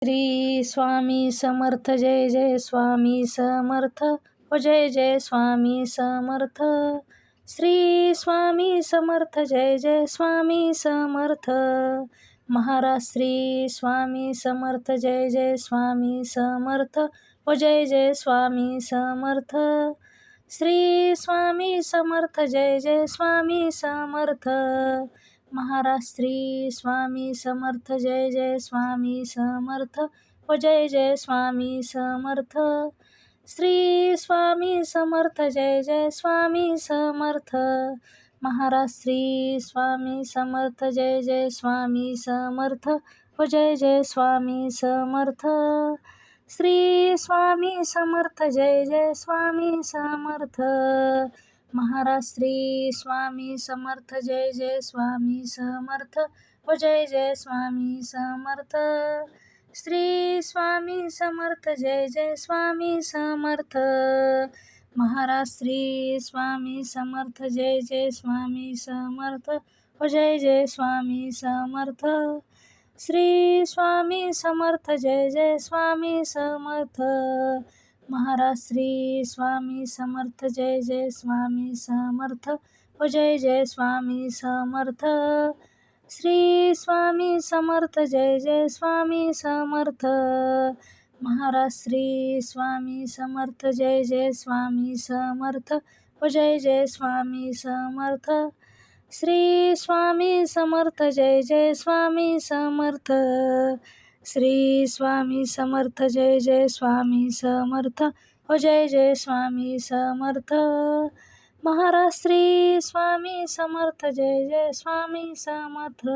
श्री स्वामी समर्थ जय जय स्वामी समर्थ हो जय जय स्वामी समर्थ श्री स्वामी समर्थ जय जय स्वामी समर्थ महाराज श्री स्वामी समर्थ जय जय स्वामी समर्थ हो जय जय स्वामी समर्थ श्री स्वामी समर्थ जय जय स्वामी समर्थ महाराज श्री स्वामी समर्थ जय जय स्वामी समर्थ हो जय जय स्वामी समर्थ श्री स्वामी समर्थ जय जय स्वामी समर्थ महाराज श्री स्वामी समर्थ जय जय स्वामी समर्थ हो जय जय स्वामी समर्थ श्री स्वामी समर्थ जय जय स्वामी समर्थ महाराज श्री स्वामी समर्थ जय जय स्वामी समर्थ हो जय जय स्वामी समर्थ श्री स्वामी समर्थ जय जय स्वामी समर्थ महाराज श्री स्वामी समर्थ जय जय स्वामी समर्थ हो जय जय स्वामी समर्थ श्री स्वामी समर्थ जय जय स्वामी समर्थ महाराज श्री स्वामी समर्थ जय जय स्वामी समर्थ हो जय जय स्वामी समर्थ श्री स्वामी समर्थ जय जय स्वामी समर्थ महाराज श्री स्वामी समर्थ जय जय स्वामी समर्थ हो जय जय स्वामी समर्थ श्री स्वामी समर्थ जय जय स्वामी समर्थ श्री स्वामी समर्थ जय जय स्वामी समर्थ हो जय जय स्वामी समर्थ महाराज श्री स्वामी समर्थ जय जय स्वामी समर्थ।